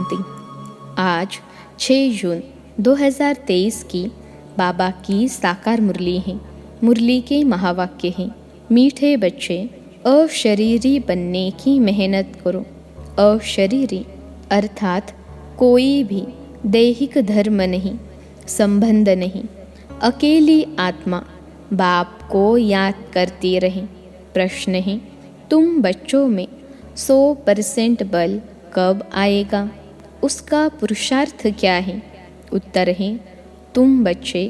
शांति। आज 6 जून 2023 की बाबा की साकार मुरली है। मुरली के महावाक्य हैं, मीठे बच्चे अशरीरी बनने की मेहनत करो। अशरीरी अर्थात कोई भी दैहिक धर्म नहीं, संबंध नहीं, अकेली आत्मा बाप को याद करती रहे। प्रश्न है, तुम बच्चों में 100% बल कब आएगा? उसका पुरुषार्थ क्या है? उत्तर है, तुम बच्चे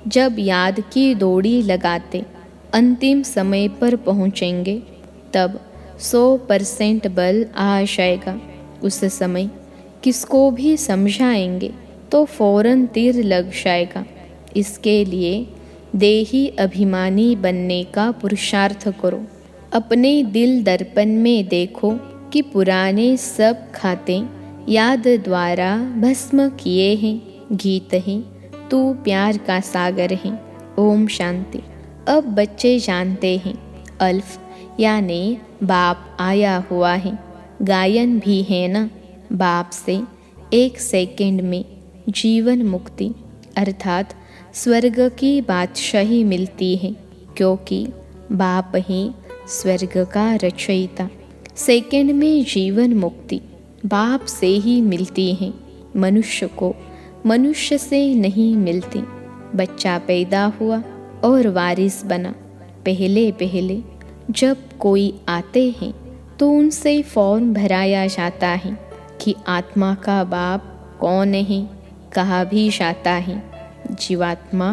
जब याद की दौड़ी लगाते अंतिम समय पर पहुँचेंगे तब 100% बल आ जाएगा। उस समय किसको भी समझाएंगे तो फौरन तीर लग जाएगा। इसके लिए देही अभिमानी बनने का पुरुषार्थ करो। अपने दिल दर्पण में देखो कि पुराने सब खाते याद द्वारा भस्म किए हैं। गीत है, तू प्यार का सागर है। ओम शांति। अब बच्चे जानते हैं, अल्फ यानी बाप आया हुआ है। गायन भी है ना, बाप से 1 सेकंड में जीवन मुक्ति अर्थात स्वर्ग की बादशाही मिलती है, क्योंकि बाप ही स्वर्ग का रचयिता। सेकंड में जीवन मुक्ति बाप से ही मिलती है, मनुष्य को मनुष्य से नहीं मिलती। बच्चा पैदा हुआ और वारिस बना। पहले पहले जब कोई आते हैं तो उनसे फॉर्म भराया जाता है कि आत्मा का बाप कौन है। कहा भी जाता है, जीवात्मा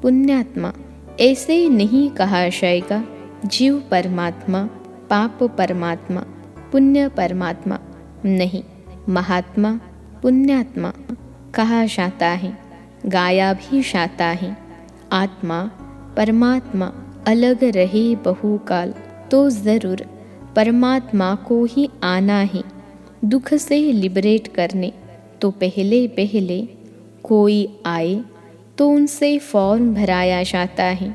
पुण्यात्मा। ऐसे नहीं कहा जाएगा जीव परमात्मा, पाप परमात्मा, पुण्य परमात्मा। नहीं, महात्मा पुण्यात्मा कहा जाता है, गाया भी जाता है। आत्मा परमात्मा अलग रहे बहुकाल तो ज़रूर परमात्मा को ही आना है दुख से लिबरेट करने। तो पहले पहले कोई आए तो उनसे फॉर्म भराया जाता है,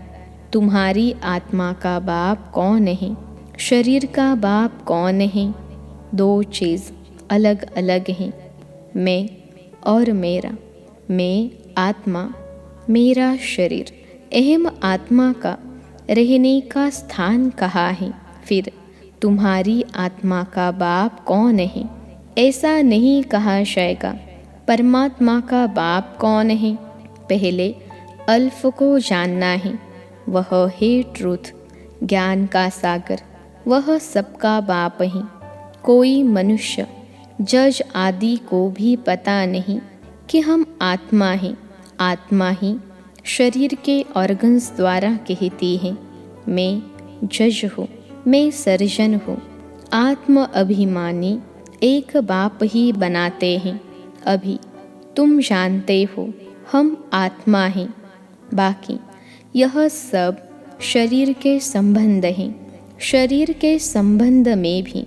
तुम्हारी आत्मा का बाप कौन है, शरीर का बाप कौन है। 2 चीज़ अलग अलग हैं, मैं और मेरा। मैं आत्मा, मेरा शरीर। अहम आत्मा का रहने का स्थान कहाँ है? फिर तुम्हारी आत्मा का बाप कौन है? ऐसा नहीं कहा जाएगा परमात्मा का बाप कौन है। पहले अल्फ को जानना है, वह है ट्रूथ, ज्ञान का सागर। वह सबका बाप है। कोई मनुष्य जज आदि को भी पता नहीं कि हम आत्मा हैं। आत्मा ही शरीर के ऑर्गन्स द्वारा कहती है, मैं जज हूँ, मैं सर्जन हूँ। आत्म अभिमानी एक बाप ही बनाते हैं। अभी तुम जानते हो हम आत्मा हैं, बाकी यह सब शरीर के संबंध हैं। शरीर के संबंध में भी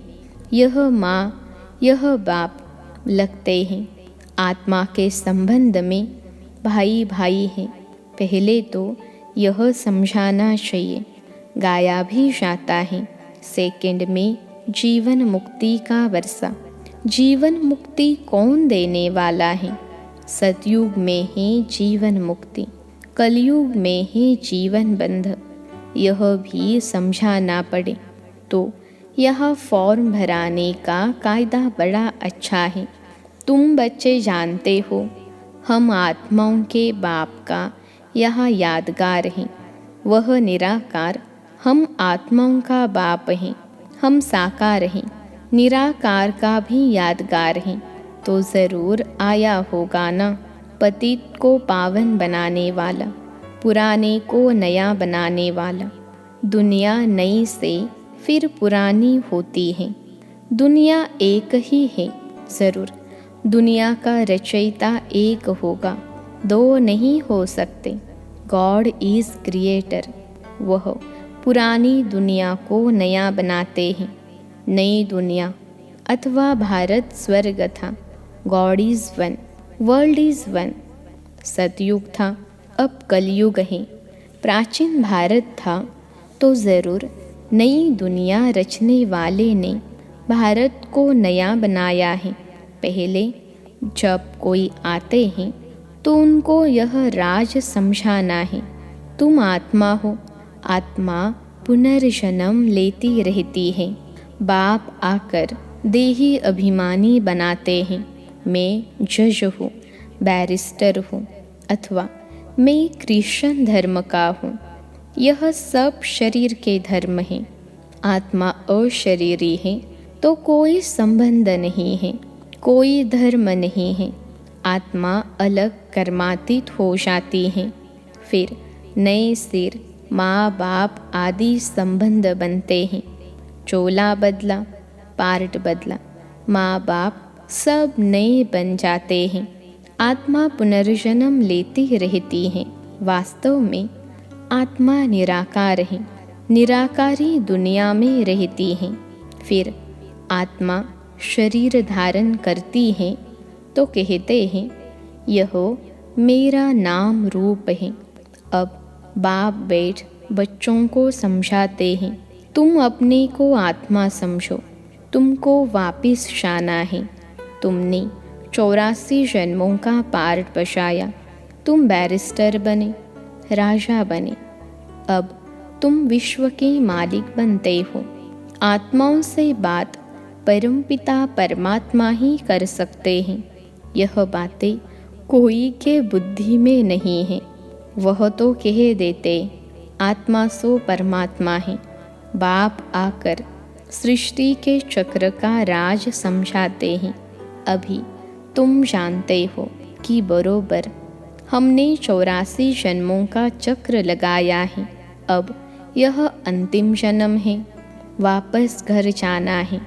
यह माँ यह बाप लगते हैं। आत्मा के संबंध में भाई भाई हैं। पहले तो यह समझाना चाहिए, गाया भी जाता है। सेकंड में जीवन मुक्ति का वर्षा। जीवन मुक्ति कौन देने वाला है? सतयुग में है जीवन मुक्ति, कलयुग में है जीवन बंध। यह भी समझाना पड़े तो यह फॉर्म भराने का कायदा बड़ा अच्छा है। तुम बच्चे जानते हो हम आत्माओं के बाप का यह यादगार हैं। वह निराकार, हम आत्माओं का बाप हैं। हम साकार हैं, निराकार का भी यादगार हैं। तो ज़रूर आया होगा ना, पतित को पावन बनाने वाला, पुराने को नया बनाने वाला। दुनिया नई से फिर पुरानी होती है। दुनिया एक ही है, ज़रूर दुनिया का रचयिता एक होगा, 2 नहीं हो सकते। God is creator. वह पुरानी दुनिया को नया बनाते हैं। नई दुनिया अथवा भारत स्वर्ग था। God is one, world is one. सतयुग था, अब कलयुग है। प्राचीन भारत था तो ज़रूर नई दुनिया रचने वाले ने भारत को नया बनाया है। पहले जब कोई आते हैं तो उनको यह राज समझाना है, तुम आत्मा हो, आत्मा पुनर्जन्म लेती रहती है। बाप आकर देही अभिमानी बनाते हैं, मैं जज हूँ, बैरिस्टर हूँ, अथवा मैं क्रिश्चियन धर्म का हूँ। यह सब शरीर के धर्म हैं। आत्मा अशरीरी है तो कोई संबंध नहीं है, कोई धर्म नहीं है। आत्मा अलग कर्मातीत हो जाती है। फिर नए सिर माँ बाप आदि संबंध बनते हैं। चोला बदला, पार्ट बदला, माँ बाप सब नए बन जाते हैं। आत्मा पुनर्जन्म लेती रहती है। वास्तव में आत्मा निराकार है, निराकारी दुनिया में रहती है। फिर आत्मा शरीर धारण करती है तो कहते हैं यह मेरा नाम रूप है। अब बाप बैठ बच्चों को समझाते हैं, तुम अपने को आत्मा समझो, तुमको वापिस जाना है। तुमने 84 जन्मों का पार्ट बजाया, तुम बैरिस्टर बने, राजा बने। अब तुम विश्व के मालिक बनते हो। आत्माओं से बात परमपिता परमात्मा ही कर सकते हैं। यह बातें कोई के बुद्धि में नहीं है। वह तो कह देते आत्मा सो परमात्मा है। बाप आकर सृष्टि के चक्र का राज समझाते हैं। अभी तुम जानते हो कि बरोबर हमने 84 जन्मों का चक्र लगाया है। अब यह अंतिम जन्म है, वापस घर जाना है।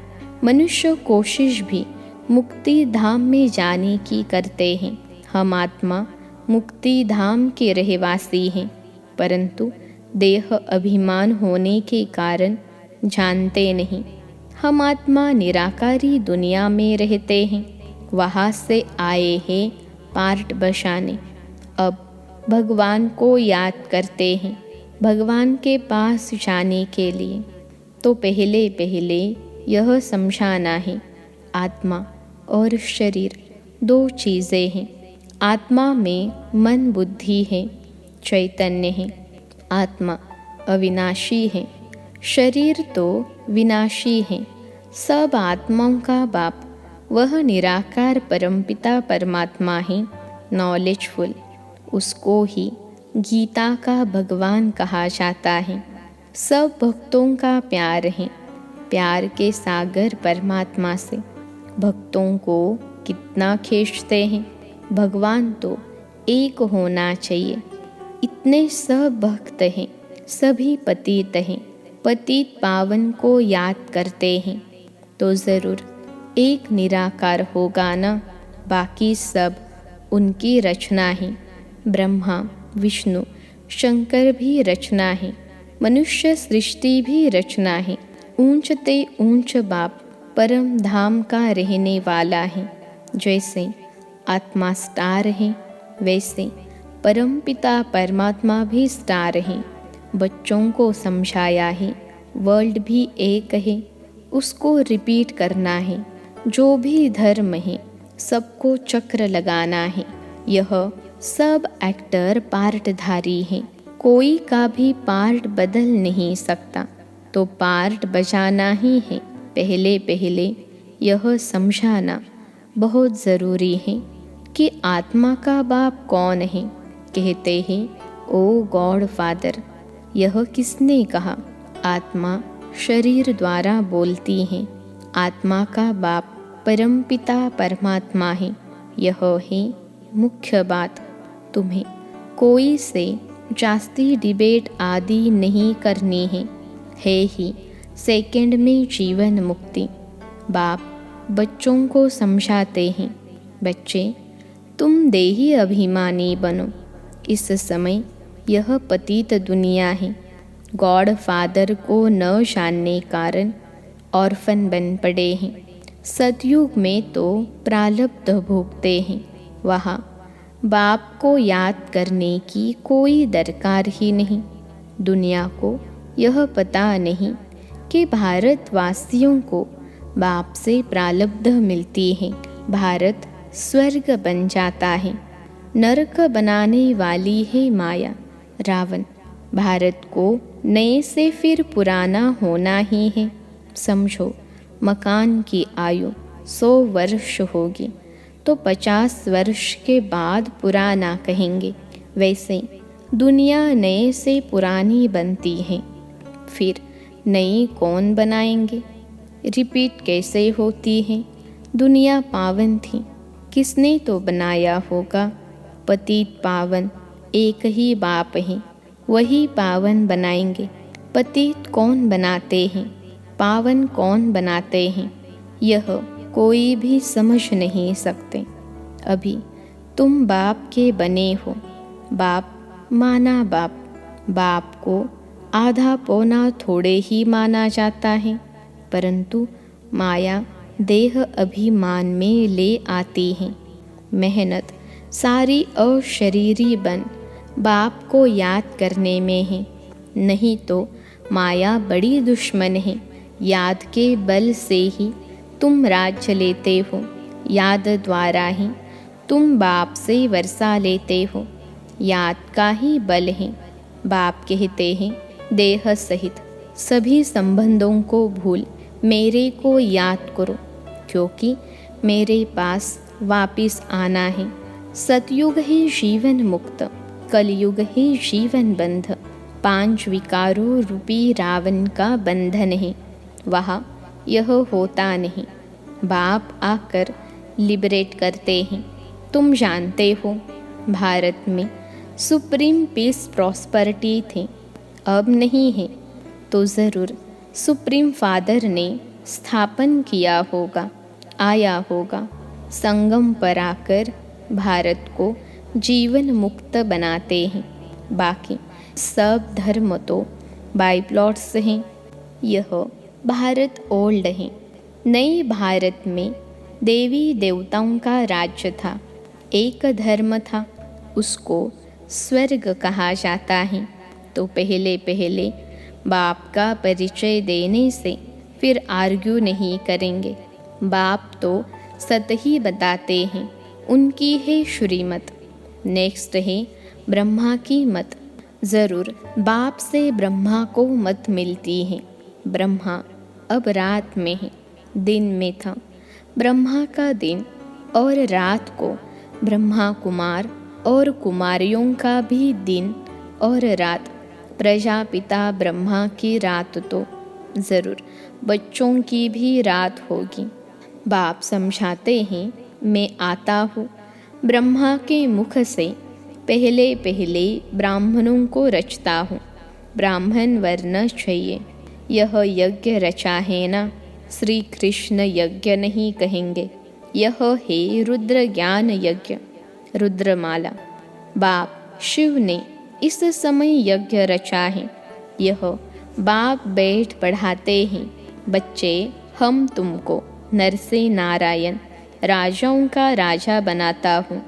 मनुष्य कोशिश भी मुक्ति धाम में जाने की करते हैं। हम आत्मा मुक्ति धाम के रहवासी हैं, परंतु देह अभिमान होने के कारण जानते नहीं। हम आत्मा निराकारी दुनिया में रहते हैं, वहाँ से आए हैं पार्ट बजाने। अब भगवान को याद करते हैं भगवान के पास जाने के लिए। तो पहले पहले यह समझाना है, आत्मा और शरीर दो चीज़ें हैं। आत्मा में मन बुद्धि है, चैतन्य है। आत्मा अविनाशी है, शरीर तो विनाशी है। सब आत्माओं का बाप वह निराकार परमपिता परमात्मा है, नॉलेजफुल। उसको ही गीता का भगवान कहा जाता है। सब भक्तों का प्यार है, प्यार के सागर परमात्मा से। भक्तों को कितना खींचते हैं, भगवान तो एक होना चाहिए। इतने सब भक्त हैं, सभी पतित हैं। पतित पावन को याद करते हैं तो ज़रूर एक निराकार होगा ना। बाकी सब उनकी रचना है। ब्रह्मा विष्णु शंकर भी रचना है, मनुष्य सृष्टि भी रचना है। ऊंचते ऊंच बाप परम धाम का रहने वाला है। जैसे आत्मा स्टार है, वैसे परमपिता परमात्मा भी स्टार है। बच्चों को समझाया है वर्ल्ड भी एक है, उसको रिपीट करना है। जो भी धर्म है सबको चक्र लगाना है। यह सब एक्टर पार्टधारी हैं, कोई का भी पार्ट बदल नहीं सकता, तो पार्ट बजाना ही है। पहले पहले यह समझाना बहुत ज़रूरी है कि आत्मा का बाप कौन है। कहते हैं ओ गॉड फादर। यह किसने कहा? आत्मा शरीर द्वारा बोलती है। आत्मा का बाप परमपिता परमात्मा है। यह है मुख्य बात। तुम्हें कोई से जास्ती डिबेट आदि नहीं करनी है ही सेकंड में जीवन मुक्ति। बाप बच्चों को समझाते हैं, बच्चे तुम देही अभिमानी बनो। इस समय यह पतित दुनिया है। गॉड फादर को न जानने कारण ऑर्फन बन पड़े हैं। सतयुग में तो प्रारब्ध भोगते हैं, वहाँ बाप को याद करने की कोई दरकार ही नहीं। दुनिया को यह पता नहीं कि भारतवासियों को बाप से प्रारब्ध मिलती है। भारत स्वर्ग बन जाता है। नरक बनाने वाली है माया रावण। भारत को नए से फिर पुराना होना ही है। समझो, मकान की आयु 100 वर्ष होगी तो 50 वर्ष के बाद पुराना कहेंगे। वैसे दुनिया नए से पुरानी बनती है, फिर नई कौन बनाएंगे? रिपीट कैसे होती है? दुनिया पावन थी, किसने तो बनाया होगा। पतित पावन एक ही बाप है, वही पावन बनाएंगे। पतित कौन बनाते हैं, पावन कौन बनाते हैं, यह कोई भी समझ नहीं सकते। अभी तुम बाप के बने हो। बाप माना बाप, बाप को आधा पौना थोड़े ही माना जाता है, परंतु माया देह अभिमान में ले आती है। मेहनत सारी अशरीरी बन बाप को याद करने में है, नहीं तो माया बड़ी दुश्मन है। याद के बल से ही तुम राज्य लेते हो, याद द्वारा ही तुम बाप से वर्षा लेते हो। याद का ही बल है। बाप कहते हैं, देह सहित सभी संबंधों को भूल मेरे को याद करो, क्योंकि मेरे पास वापिस आना है। सतयुग ही जीवन मुक्त, कलयुग ही जीवन बंध। 5 विकारों रूपी रावण का बंधन है, वहाँ यह होता नहीं। बाप आकर लिबरेट करते हैं। तुम जानते हो, भारत में सुप्रीम पीस प्रॉस्पेरिटी थी, अब नहीं है, तो ज़रूर सुप्रीम फादर ने स्थापन किया होगा, आया होगा। संगम पर आकर भारत को जीवन मुक्त बनाते हैं। बाकी सब धर्म तो बाइप्लॉट्स हैं। यह भारत ओल्ड है। नए भारत में देवी देवताओं का राज्य था, एक धर्म था, उसको स्वर्ग कहा जाता है। तो पहले पहले बाप का परिचय देने से फिर आर्ग्यू नहीं करेंगे। बाप तो सत ही बताते हैं, उनकी है श्रीमत। नेक्स्ट है ब्रह्मा की मत। ज़रूर बाप से ब्रह्मा को मत मिलती है। ब्रह्मा अब रात में है, दिन में था। ब्रह्मा का दिन और रात को ब्रह्मा कुमार और कुमारियों का भी दिन और रात। प्रजापिता ब्रह्मा की रात तो ज़रूर बच्चों की भी रात होगी। बाप समझाते हैं, मैं आता हूँ ब्रह्मा के मुख से पहले पहले ब्राह्मणों को रचता हूँ। ब्राह्मण वर्ण चाहिए। यह यज्ञ रचा है ना, श्री कृष्ण यज्ञ नहीं कहेंगे। यह है रुद्र ज्ञान यज्ञ, रुद्रमाला। बाप शिव ने इस समय यज्ञ रचा है। यह बाप बैठ पढ़ाते हैं, बच्चे हम तुमको नर से नारायण राजाओं का राजा बनाता हूँ।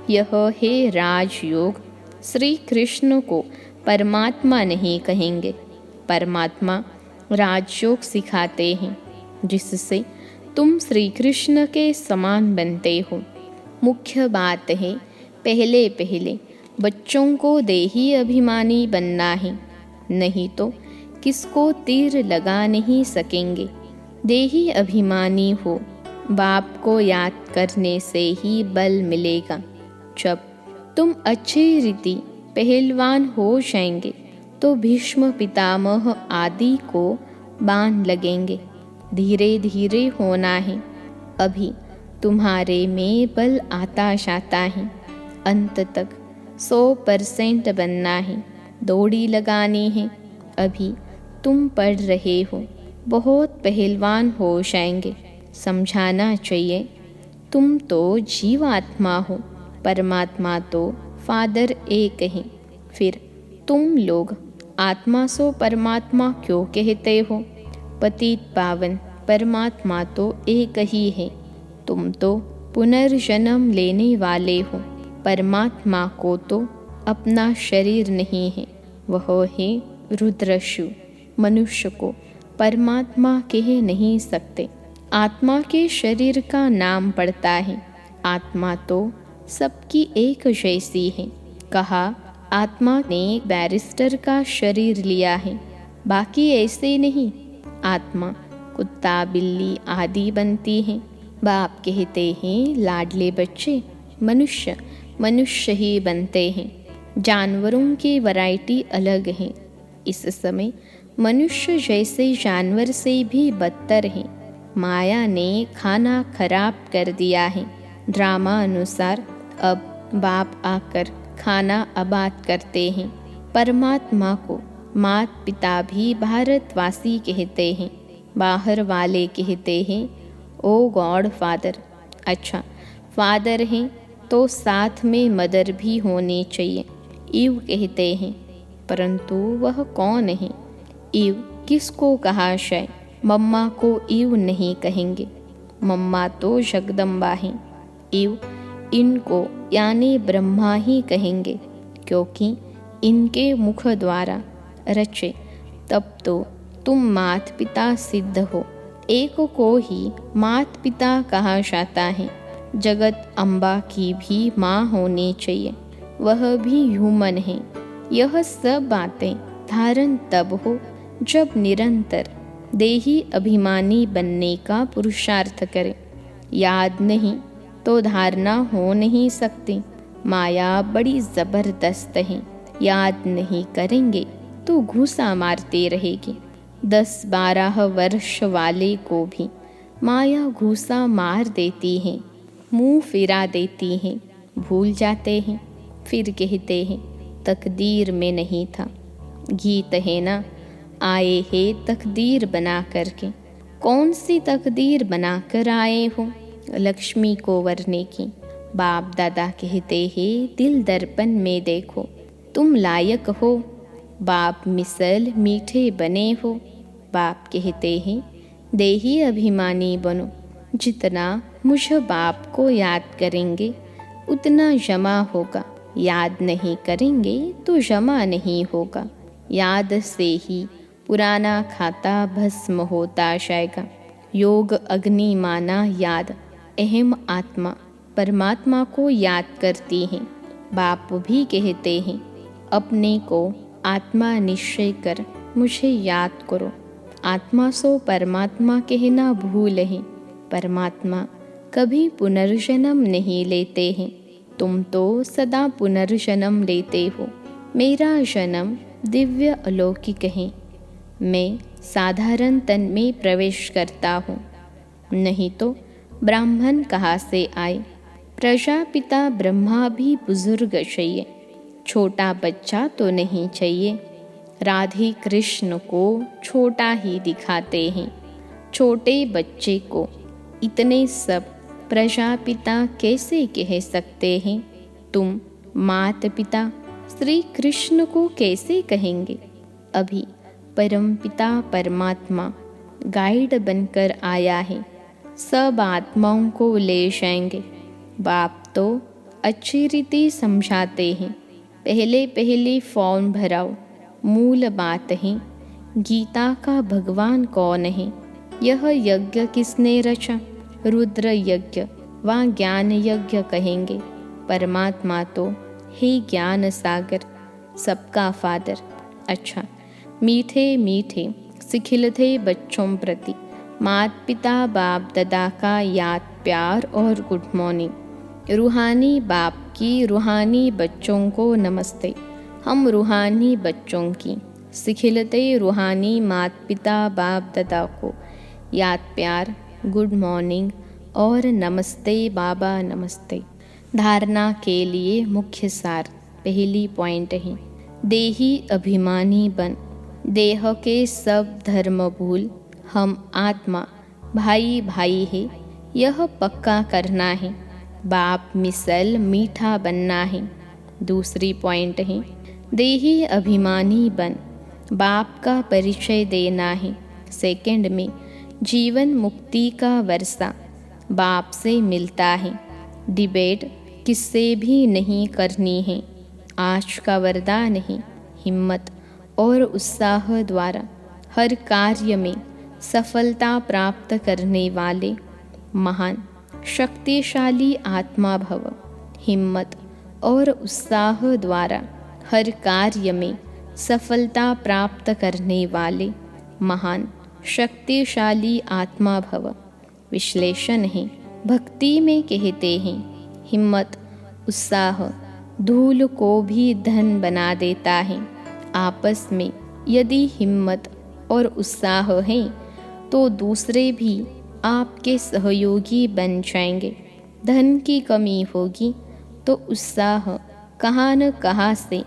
यह है राजयोग। श्री कृष्ण को परमात्मा नहीं कहेंगे, परमात्मा राजयोग सिखाते हैं, जिससे तुम श्री कृष्ण के समान बनते हो। मुख्य बात है, पहले पहले बच्चों को देही अभिमानी बनना है, नहीं तो किसको तीर लगा नहीं सकेंगे। देही अभिमानी हो, बाप को याद करने से ही बल मिलेगा। जब तुम अच्छी रीति पहलवान हो जाएंगे तो भीष्म पितामह आदि को बाण लगेंगे। धीरे धीरे होना है, अभी तुम्हारे में बल आता जाता है। अंत तक 100% बनना है, दौड़ी लगानी है। अभी तुम पढ़ रहे हो, बहुत पहलवान हो जाएंगे। समझाना चाहिए, तुम तो जीवात्मा हो, परमात्मा तो फादर एक है। फिर तुम लोग आत्मा सो परमात्मा क्यों कहते हो? पतित पावन परमात्मा तो एक ही है। तुम तो पुनर्जन्म लेने वाले हो। परमात्मा को तो अपना शरीर नहीं है, वह है रुद्रशु। मनुष्य को परमात्मा कह नहीं सकते। आत्मा के शरीर का नाम पड़ता है, आत्मा तो सबकी एक जैसी है। कहा, आत्मा ने बैरिस्टर का शरीर लिया है, बाकी ऐसे नहीं। आत्मा कुत्ता बिल्ली आदि बनती हैं। बाप कहते हैं लाडले बच्चे मनुष्य मनुष्य ही बनते हैं। जानवरों की वैरायटी अलग है। इस समय मनुष्य जैसे जानवर से भी बदतर हैं। माया ने खाना खराब कर दिया है। ड्रामा अनुसार अब बाप आकर खाना आबाद करते हैं। परमात्मा को माता पिता भी भारतवासी कहते हैं। बाहर वाले कहते हैं ओ गॉड फादर। अच्छा, फादर हैं तो साथ में मदर भी होनी चाहिए, ईव कहते हैं। परंतु वह कौन है? ईव किसको कहा जाए? मम्मा को ईव नहीं कहेंगे, मम्मा तो जगदम्बा हैं। ईव इनको यानी ब्रह्मा ही कहेंगे, क्योंकि इनके मुख द्वारा रचे। तब तो तुम मात पिता सिद्ध हो। एक को ही मात पिता कहा जाता है। जगत अम्बा की भी माँ होनी चाहिए, वह भी ह्यूमन है। यह सब बातें धारण तब हो जब निरंतर देही अभिमानी बनने का पुरुषार्थ करें। याद नहीं तो धारणा हो नहीं सकती। माया बड़ी जबरदस्त है, याद नहीं करेंगे तो घूसा मारते रहेगी। 10-12 वर्ष वाले को भी माया घूसा मार देती है, मुंह फिरा देती है, भूल जाते हैं। फिर कहते हैं तकदीर में नहीं था। गीत है ना, आए है तकदीर बना करके। कौन सी तकदीर बनाकर आए हो? लक्ष्मी को वरने की। बाप दादा कहते हैं दिल दर्पण में देखो, तुम लायक हो। बाप मिसल मीठे बने हो। बाप कहते हैं देही अभिमानी बनो। जितना मुझ बाप को याद करेंगे उतना जमा होगा, याद नहीं करेंगे तो जमा नहीं होगा। याद से ही पुराना खाता भस्म होता जाएगा। योग अग्नि माना याद। अहम आत्मा परमात्मा को याद करती हैं। बाप भी कहते हैं अपने को आत्मा निश्चय कर मुझे याद करो। आत्मा सो परमात्मा कहना भूल है। परमात्मा कभी पुनर्जन्म नहीं लेते हैं। तुम तो सदा पुनर्जन्म लेते हो। मेरा जन्म दिव्य अलौकिक है। मैं साधारण तन में प्रवेश करता हूँ, नहीं तो ब्राह्मण कहाँ से आए? प्रजापिता ब्रह्मा भी बुजुर्ग चाहिए, छोटा बच्चा तो नहीं चाहिए। राधे कृष्ण को छोटा ही दिखाते हैं। छोटे बच्चे को इतने सब प्रजापिता कैसे कह सकते हैं? तुम माता पिता श्री कृष्ण को कैसे कहेंगे? अभी परमपिता परमात्मा गाइड बनकर आया है, सब आत्माओं को ले जाएंगे। बाप तो अच्छी रीति समझाते हैं। पहले पहले फॉर्म भराओ। मूल बात है गीता का भगवान कौन है? यह यज्ञ किसने रचा? रुद्र यज्ञ व ज्ञान यज्ञ कहेंगे। परमात्मा तो हे ज्ञान सागर, सबका फादर। अच्छा, मीठे मीठे सिखिलते बच्चों प्रति माता पिता बाप दादा का याद प्यार और गुड मॉर्निंग। रूहानी बाप की रूहानी बच्चों को नमस्ते। हम रूहानी बच्चों की सिखिलते रूहानी माता पिता बाप दादा को याद प्यार गुड मॉर्निंग और नमस्ते बाबा नमस्ते। धारणा के लिए मुख्य सार पहली पॉइंट है देही अभिमानी बन। देह के सब धर्म भूल। हम आत्मा भाई भाई है, यह पक्का करना है। बाप मिसल मीठा बनना है। दूसरी पॉइंट है देही अभिमानी बन, बाप का परिचय देना है। सेकंड में जीवन मुक्ति का वर्षा बाप से मिलता है। डिबेट किससे भी नहीं करनी है। आज का वरदान है हिम्मत और उत्साह द्वारा हर कार्य में सफलता प्राप्त करने वाले महान शक्तिशाली आत्मा भव। हिम्मत और उत्साह द्वारा हर कार्य में सफलता प्राप्त करने वाले महान शक्तिशाली आत्मा भव। विश्लेषण है, भक्ति में कहते हैं हिम्मत उत्साह धूल को भी धन बना देता है। आपस में यदि हिम्मत और उत्साह है तो दूसरे भी आपके सहयोगी बन जाएंगे। धन की कमी होगी तो उत्साह कहाँ न कहाँ से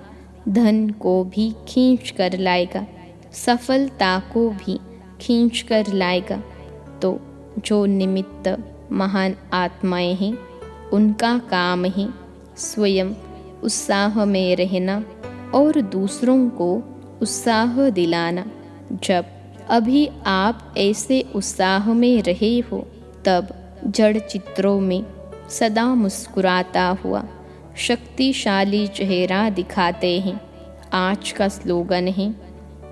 धन को भी खींच कर लाएगा, सफलता को भी खींच कर लाएगा। तो जो निमित्त महान आत्माएं हैं उनका काम है स्वयं उत्साह में रहना और दूसरों को उत्साह दिलाना। जब अभी आप ऐसे उत्साह में रहे हो तब जड़ चित्रों में सदा मुस्कुराता हुआ शक्तिशाली चेहरा दिखाते हैं। आज का स्लोगन है,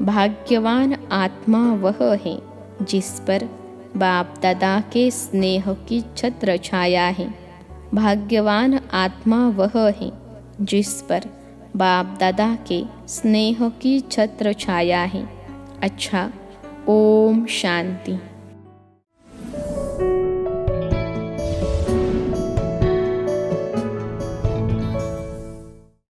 भाग्यवान आत्मा वह है जिस पर बाप दादा के स्नेह की छत्र छाया है। भाग्यवान आत्मा वह है जिस पर बाप दादा के स्नेह की छत्र छाया है। अच्छा, ओम शांति।